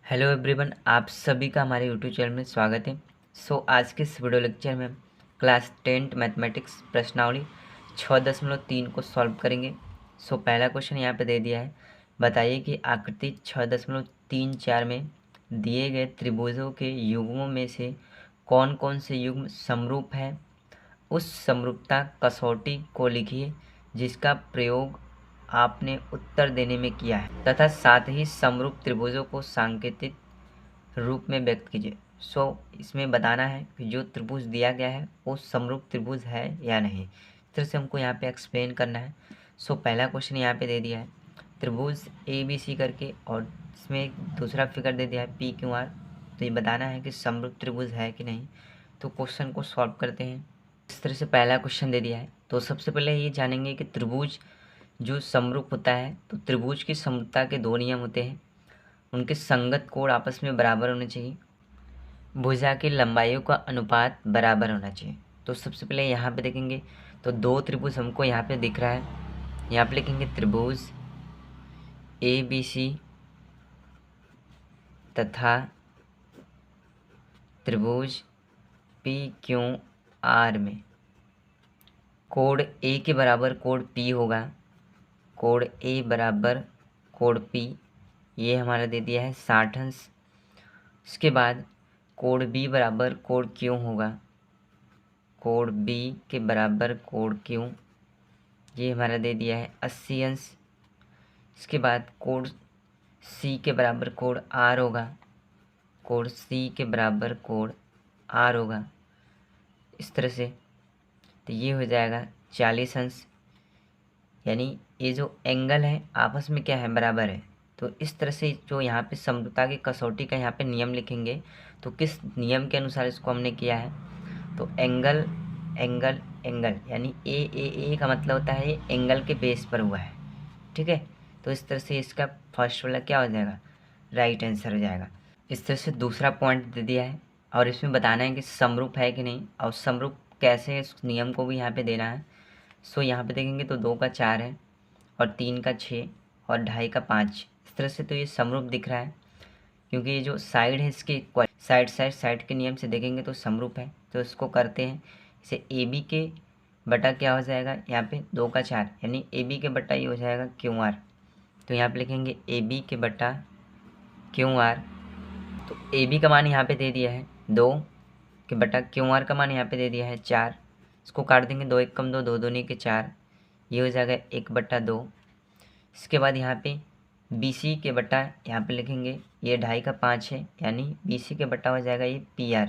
Hello everyone, आप सभी का हमारे यूट्यूब चैनल में स्वागत है। आज के इस वीडियो लेक्चर में हम क्लास 10 मैथमेटिक्स प्रश्नावली 6.3 को सॉल्व करेंगे। पहला क्वेश्चन यहाँ पे दे दिया है। बताइए कि आकृति 6.34 में दिए गए त्रिभुजों के युग्मों में से कौन कौन से युग्म समरूप है। उस समरूपता कसौटी को लिखिए जिसका प्रयोग आपने उत्तर देने में किया है तथा साथ ही समरूप त्रिभुजों को सांकेतिक रूप में व्यक्त कीजिए। इसमें बताना है कि जो त्रिभुज दिया गया है वो समरूप त्रिभुज है या नहीं। इस तरह से हमको यहाँ पे एक्सप्लेन करना है। पहला क्वेश्चन यहाँ पे दे दिया है त्रिभुज ABC करके, और इसमें एक दूसरा फिगर दे दिया है PQR। तो ये बताना है कि समरूप त्रिभुज है कि नहीं। तो क्वेश्चन को सॉल्व करते हैं। इस तरह से पहला क्वेश्चन दे दिया है। तो सबसे पहले ये जानेंगे कि त्रिभुज जो समरूप होता है, तो त्रिभुज की समरूपता के दो नियम होते हैं। उनके संगत कोण आपस में बराबर होने चाहिए। भुजा की लंबाइयों का अनुपात बराबर होना चाहिए। तो सबसे पहले यहाँ पे देखेंगे तो दो त्रिभुज हमको यहाँ पे दिख रहा है। यहाँ पे लिखेंगे त्रिभुज ABC तथा त्रिभुज PQR में कोण A के बराबर कोण P होगा। कोण A बराबर कोण P, ये हमारा दे दिया है 60 अंश। इसके बाद कोण B बराबर कोण Q होगा। कोण B के बराबर कोण Q, ये हमारा दे दिया है 80 अंश। इसके बाद कोण C के बराबर कोण R होगा। कोण C के बराबर कोण R होगा इस तरह से। तो ये हो जाएगा 40 अंश। यानी ये जो एंगल है आपस में क्या है, बराबर है। तो इस तरह से जो यहाँ पे समरूपता की कसौटी का यहाँ पे नियम लिखेंगे, तो किस नियम के अनुसार इसको हमने किया है। तो एंगल एंगल एंगल, यानी ए का मतलब होता है ये एंगल के बेस पर हुआ है, ठीक है। तो इस तरह से इसका फर्स्ट वाला क्या हो जाएगा, राइट आंसर हो जाएगा। इस तरह से दूसरा पॉइंट दे दिया है और इसमें बताना है कि समरूप है कि नहीं, और समरूप कैसे, इस नियम को भी यहाँ पे देना है। यहाँ पे देखेंगे तो 2 का 4 है और 3 का 6 और 2.5 का 5। इस तरह से तो ये समरूप दिख रहा है, क्योंकि ये जो साइड है इसके साइड के नियम से देखेंगे तो समरूप है। तो इसको करते हैं। इसे AB के बटा क्या हो जाएगा, यहाँ पे 2 का 4, यानी AB के बटा ये हो जाएगा QR। तो यहाँ पे लिखेंगे AB के बटा QR। तो AB का मान यहाँ पे दे दिया है 2 के बटा QR का मान यहाँ पे दे दिया है 4। इसको काट देंगे, 2 1 कम 2, 2 दूनी के 4, ये हो जाएगा 1/2। इसके बाद यहाँ पे BC के बटा यहाँ पे लिखेंगे, ये 2.5 का 5 है, यानी BC के बटा हो जाएगा ये PR।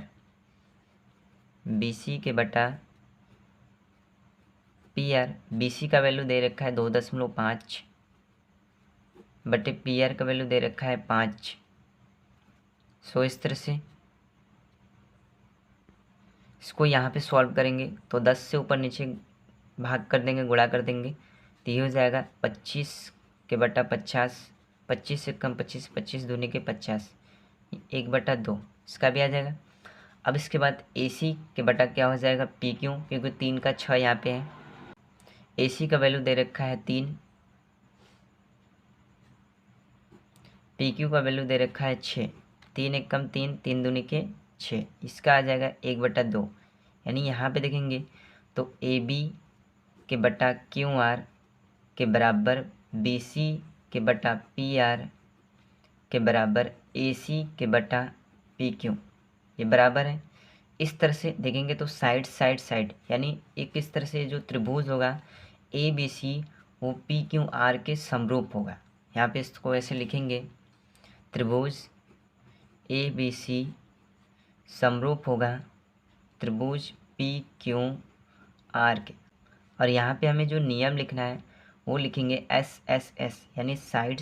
BC के बटा PR, BC का वैल्यू दे रखा है 2.5 बटे PR का वैल्यू दे रखा है 5। इस तरह से इसको यहाँ पे सॉल्व करेंगे तो 10 से ऊपर नीचे भाग कर देंगे, गुणा कर देंगे, तो ये हो जाएगा 25 के बटा 50, 25 से कम 25, 25 दूनी के 50, 1/2, इसका भी आ जाएगा। अब इसके बाद AC के बटा क्या हो जाएगा PQ, क्योंकि 3 का 6 यहाँ पे है। AC का वैल्यू दे रखा है 3, PQ का वैल्यू दे रखा है 6, 3 1 कम 3, 3 दूनी के 6, इसका आ जाएगा 1/2। यानी यहाँ पे देखेंगे तो AB के बटा QR के बराबर BC के बटा PR के बराबर AC के बटा PQ, ये बराबर है। इस तरह से देखेंगे तो साइड, यानी एक इस तरह से जो त्रिभुज होगा ABC वो PQR के समरूप होगा। यहाँ पे इसको ऐसे लिखेंगे, त्रिभुज ABC समरूप होगा त्रिभुज PQR के। और यहाँ पे हमें जो नियम लिखना है वो लिखेंगे SSS, यानी साइड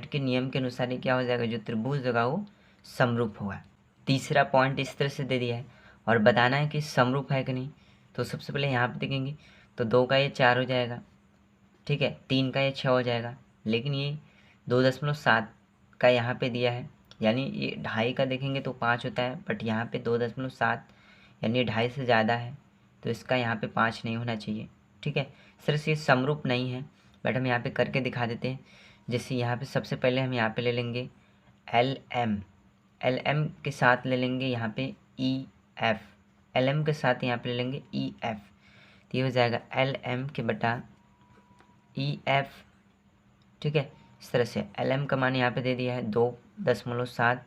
के नियम के अनुसार ही क्या हो जाएगा, जो त्रिभुज होगा वो समरूप होगा। तीसरा पॉइंट इस तरह से दे दिया है और बताना है कि समरूप है कि नहीं। तो सबसे पहले यहाँ पे देखेंगे तो 2 का ये 4 हो जाएगा, ठीक है, 3 का ये 6 हो जाएगा, लेकिन ये 2.7 का यहाँ पे दिया है, यानी ये 2.5 का देखेंगे तो 5 होता है, बट यहाँ पे 2.7 यानी 2.5 से ज़्यादा है, तो इसका यहाँ पे 5 नहीं होना चाहिए, ठीक है। इस तरह से ये समरूप नहीं है, बट हम यहाँ पे करके दिखा देते हैं। जैसे यहाँ पे सबसे पहले हम यहाँ पे ले लेंगे एल एम, एल एम के साथ ले लेंगे यहाँ पे ई एफ, एल एम के साथ यहाँ पे ले लेंगे ई एफ, तो ये हो जाएगा एल एम के बटा ई एफ। ठीक है, इस तरह से एल एम का मान यहाँ पे दे दिया है 2.7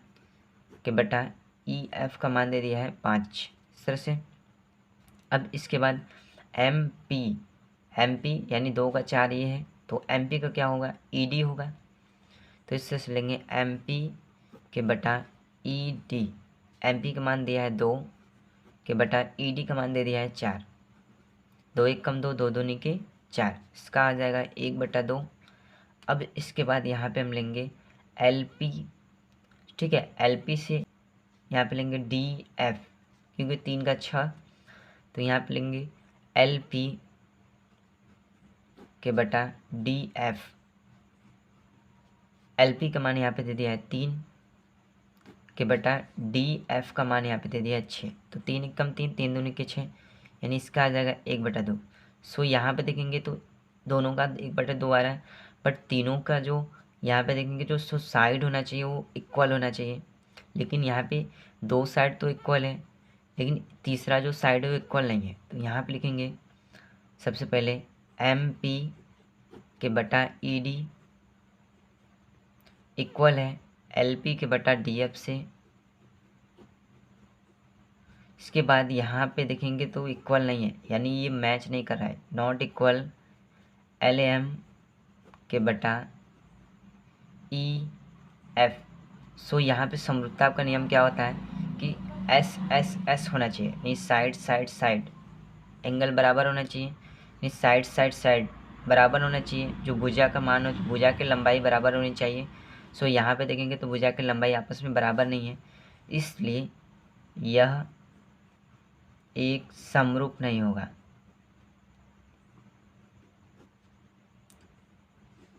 के बटा ई एफ का मान दे दिया है 5, इस तरह से। अब इसके बाद एम पी यानी 2 का 4 ये है, तो एम पी का क्या होगा, ई डी होगा, तो इससे से लेंगे एम पी के बटा ई डी। एम पी का मान दिया है 2 के बटा ई डी का मान दे दिया है 4, 2 1 कम 2, 2 दूनी के 4, इसका आ जाएगा 1/2। अब इसके बाद यहाँ पे हम लेंगे एल पी। ठीक है, एल पी से यहाँ पे लेंगे डी एफ, क्योंकि 3 का 6, तो यहाँ पे लेंगे एल पी के बटा डी एफ। एल पी का मान यहाँ पे दे दिया है 3 के बटा डी एफ का मान यहाँ पे दे दिया है 6, तो 3 1 कम 3, 3 दूनी के 6, यानी इसका आ जाएगा 1/2। सो यहाँ पे देखेंगे तो दोनों का 1/2 आ रहा है, बट तीनों का जो यहाँ पे देखेंगे जो साइड होना चाहिए वो इक्वल होना चाहिए, लेकिन यहाँ पे 2 साइड तो इक्वल है, लेकिन तीसरा जो साइड है वो इक्वल नहीं है। तो यहाँ पे लिखेंगे सबसे पहले एम पी के बटा ई डी इक्वल है एल पी के बटा डी एफ से। इसके बाद यहाँ पे देखेंगे तो इक्वल नहीं है, यानी ये मैच नहीं कर रहा है, नॉट इक्वल एल एम के बटा ई एफ। सो यहाँ पे समरूपता का नियम क्या होता है कि एस एस एस होना चाहिए, यानी साइड साइड साइड एंगल बराबर होना चाहिए, यानी साइड साइड साइड बराबर होना चाहिए, जो भुजा का मान हो, भुजा की लंबाई बराबर होनी चाहिए। सो यहाँ पे देखेंगे तो भुजा की लंबाई आपस में बराबर नहीं है, इसलिए यह एक समरूप नहीं होगा,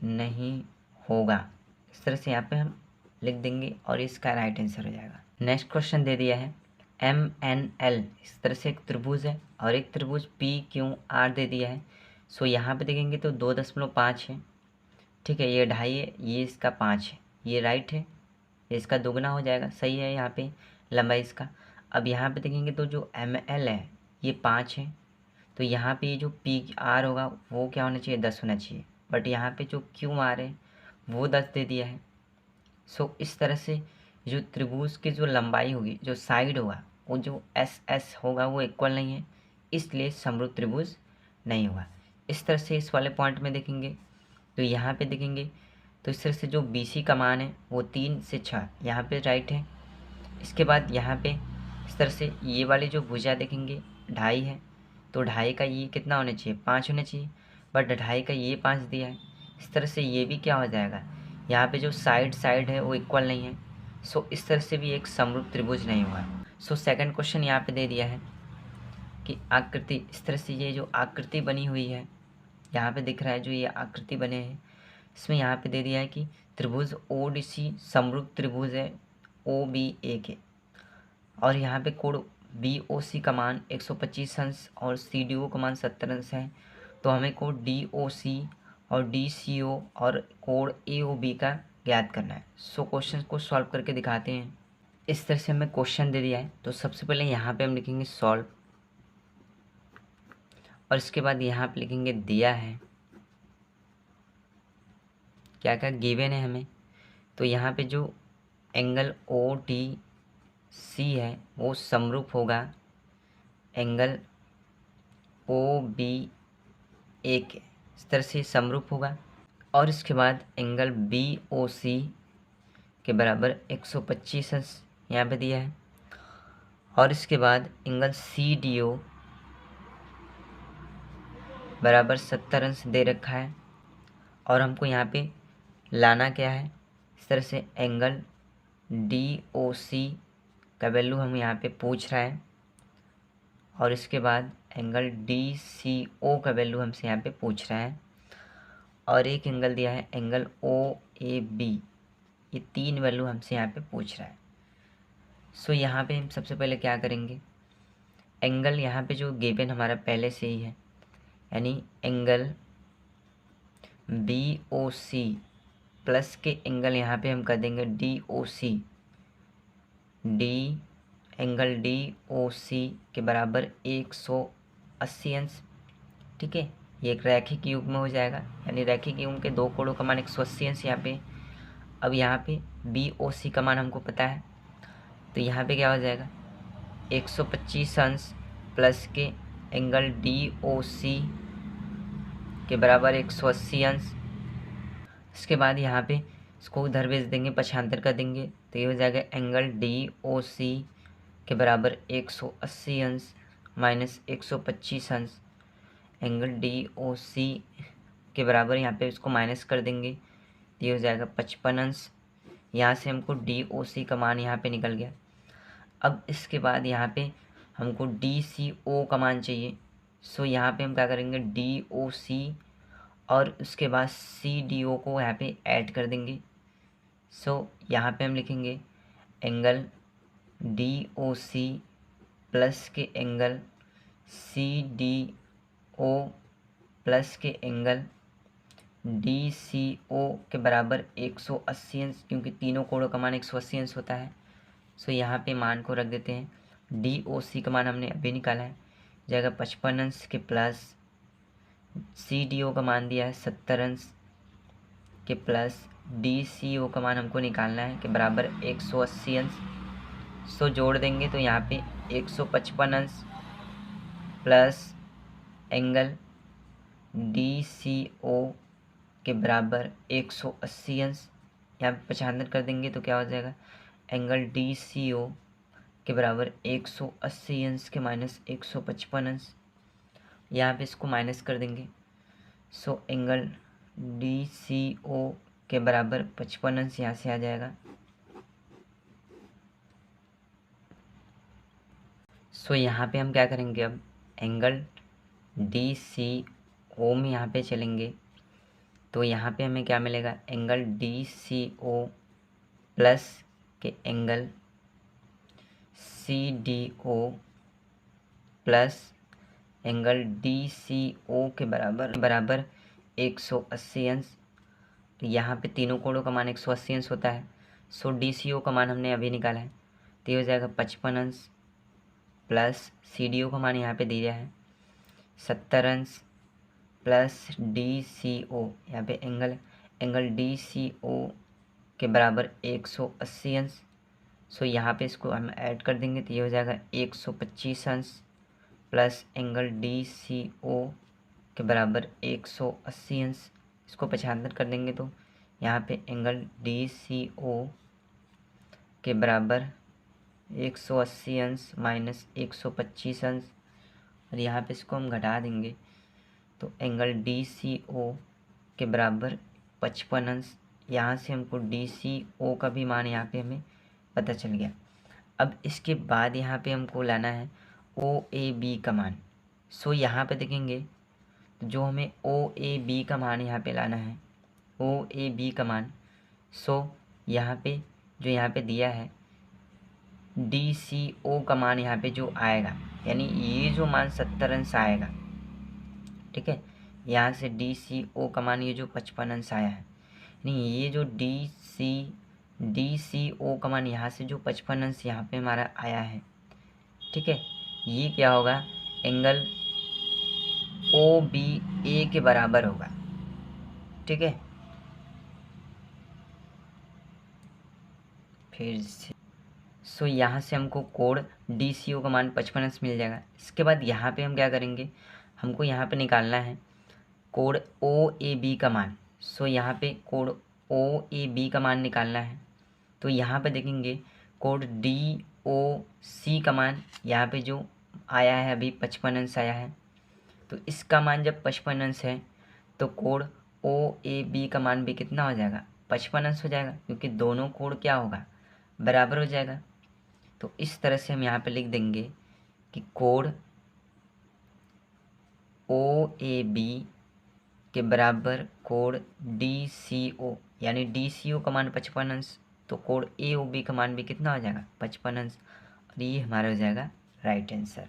नहीं होगा। इस तरह से यहाँ पे हम लिख देंगे और इसका राइट आंसर हो जाएगा। नेक्स्ट क्वेश्चन दे दिया है एम एन एल, इस तरह से एक त्रिभुज है और एक त्रिभुज पी क्यू आर दे दिया है। सो यहाँ पे देखेंगे तो 2.5 है। ठीक है, ये 2.5 है, ये इसका 5 है, ये राइट है, ये इसका दुगना हो जाएगा, सही है यहाँ पे लंबाई इसका। अब यहाँ पे देखेंगे तो जो एम एल है ये 5 है, तो यहाँ पे जो पी आर होगा वो क्या होना चाहिए, 10 होना चाहिए, बट यहाँ पे जो क्यू आर है वो 10 दे दिया है। सो इस तरह से जो त्रिभुज की जो लंबाई होगी, जो साइड होगा, वो जो एस एस होगा वो इक्वल नहीं है, इसलिए समरूप त्रिभुज नहीं होगा। इस तरह से इस वाले पॉइंट में देखेंगे तो यहाँ पे देखेंगे तो इस तरह से जो बी सी का मान है वो 3 से 6 यहाँ पे राइट है। इसके बाद यहाँ पे इस तरह से ये वाली जो भुजा देखेंगे 2.5 है, तो 2.5 का ये कितना होना चाहिए, 5 होना चाहिए, बट 2.5 का ये 5 दिया है। इस तरह से ये भी क्या हो जाएगा, यहाँ पे जो साइड साइड है वो इक्वल नहीं है, सो इस तरह से भी एक समरूप त्रिभुज नहीं हुआ। सो सेकंड क्वेश्चन यहाँ पे दे दिया है कि आकृति, इस तरह से ये जो आकृति बनी हुई है यहाँ पे दिख रहा है, जो ये आकृति बने हैं इसमें यहाँ पे दे दिया है कि त्रिभुज ओ डी सी समरूप त्रिभुज है ओ बी ए के, और यहाँ पे कोण बी ओ सी का मान 125 अंश और सी डी ओ का मान 70 अंश है, तो हमें कोण डी ओ सी और डी सी ओ और कोण ए ओ बी का ज्ञात करना है। सो क्वेश्चन को सॉल्व करके दिखाते हैं। इस तरह से हमें क्वेश्चन दे दिया है, तो सबसे पहले यहाँ पे हम लिखेंगे सॉल्व, और इसके बाद यहाँ पे लिखेंगे दिया है क्या क्या गिवन है हमें। तो यहाँ पे जो एंगल ओ डी सी है वो समरूप होगा एंगल ओ बी ए के, इस तरह से समरूप होगा। और इसके बाद एंगल बी ओ सी के बराबर 125 अंश यहाँ पे दिया है, और इसके बाद एंगल सी डी ओ बराबर 70 अंश दे रखा है, और हमको यहाँ पे लाना क्या है, इस तरह से एंगल डी ओ सी का वैल्यू हम यहाँ पे पूछ रहा है, और इसके बाद एंगल डी सी ओ का वैल्यू हमसे यहाँ पे पूछ रहा है, और एक एंगल दिया है एंगल ओ ए बी, ये 3 वैल्यू हमसे यहाँ पे पूछ रहा है। सो यहाँ पे हम सबसे पहले क्या करेंगे, एंगल यहाँ पे जो गिवन हमारा पहले से ही है, यानी angle B O C plus के एंगल यहाँ पे हम कर देंगे D O C, angle D O C के बराबर 180 अंश। ठीक है, ये एक रैखिक युग्म हो जाएगा, यानी रैखिक युग्म के दो कोणों का मान 180 अंश यहाँ पे। अब यहाँ पे बी ओ सी का मान हमको पता है, तो यहाँ पे क्या हो जाएगा 125 अंश प्लस के एंगल डी ओ सी के बराबर 180 अंश। इसके बाद यहाँ पे इसको उधर भेज देंगे, पक्षांतर कर देंगे, तो ये हो जाएगा एंगल डी ओ सी के बराबर 180 अंश माइनस 125 अंश। एंगल डी ओ सी के बराबर यहाँ पे इसको माइनस कर देंगे, तो ये हो जाएगा 55 अंश। यहाँ से हमको डी ओ सी का मान यहाँ पे निकल गया। अब इसके बाद यहाँ पे हमको डी सी ओ का मान चाहिए, सो यहाँ पे हम क्या करेंगे डी ओ सी और उसके बाद सी डी ओ को यहाँ पे ऐड कर देंगे। सो यहाँ पे हम लिखेंगे angle D O C plus के angle C D O plus के एंगल डी सी ओ के बराबर 180 अंश, क्योंकि तीनों कोणों का मान 180 अंश होता है। सो यहाँ पे मान को रख देते हैं। डी ओ सी का मान हमने अभी निकाला है, जाएगा 55 अंश के प्लस सी डी ओ का मान दिया है 70 अंश के प्लस डी सी ओ का मान हमको निकालना है कि बराबर 180 अंश। सो जोड़ देंगे तो यहाँ पे 155 अंश plus angle D C O के बराबर 180 अंश, यहाँ पे 75 कर देंगे तो क्या हो जाएगा एंगल डी सी ओ के बराबर 180 अंश के माइनस 155 अंश। यहाँ पे इसको माइनस कर देंगे, so angle D C O के बराबर 55 अंश यहाँ से आ जाएगा। सो यहाँ पे हम क्या करेंगे, अब एंगल डी सी ओ में यहाँ पे चलेंगे, तो यहाँ पे हमें क्या मिलेगा angle D C O plus के angle C D O plus angle D C O के बराबर 180 अंश। तो यहाँ पे तीनों कोणों का मान 180 अंश होता है। सो डी सी ओ का मान हमने अभी निकाला है, तो ये हो जाएगा 55 अंश प्लस सी डी ओ का मान यहाँ पे दिया है 70 अंश प्लस डी सी ओ, यहाँ पे एंगल डी सी ओ के बराबर 180 अंश। सो यहाँ पे इसको हम ऐड कर देंगे, तो ये हो जाएगा 125 अंश plus angle D C O के बराबर 180 अंश। इसको 75 कर देंगे तो यहाँ पे एंगल डी सी ओ के बराबर 180 अंश माइनस 125 अंश, और यहाँ पे इसको हम घटा देंगे तो एंगल डी सी ओ के बराबर 55 अंश। यहाँ से हमको डी सी ओ का भी मान यहाँ पे हमें पता चल गया। अब इसके बाद यहाँ पे हमको लाना है ओ ए बी का मान। सो यहाँ पे देखेंगे तो जो हमें ओ ए बी का मान यहाँ पे लाना है, ओ ए बी का मान, सो यहाँ पे जो यहाँ पे दिया है डी सी ओ का मान यहाँ पे जो आएगा, यानी ये जो मान 70 अंश आएगा, ठीक है, यहाँ से डी सी ओ का मान ये जो 55 अंश आया है, यानी ये जो डी सी ओ का मान यहाँ से जो 55 अंश यहाँ पे हमारा आया है, ठीक है, ये क्या होगा एंगल ओ बी ए के बराबर होगा। ठीक है, फिर से सो यहाँ से हमको कोण डी सी ओ का मान 55 अंश मिल जाएगा। इसके बाद यहाँ पे हम क्या करेंगे, हमको यहाँ पे निकालना है कोण ओ ए बी का मान। सो यहाँ पे कोण ओ ए बी का मान निकालना है, तो यहाँ पे देखेंगे कोण डी ओ सी का मान यहाँ पे जो आया है अभी 55 अंश आया है, तो इसका मान जब 55 अंश है तो कोण ओ ए बी का मान भी कितना हो जाएगा 55 अंश हो जाएगा, क्योंकि दोनों कोण क्या होगा बराबर हो जाएगा। तो इस तरह से हम यहाँ पे लिख देंगे कि कोण ओ ए बी के बराबर कोण डी सी ओ, यानी डी सी ओ का मान 55 अंश, तो कोण ए ओ बी का मान भी कितना हो जाएगा 55 अंश, और ये हमारा हो जाएगा राइट आंसर।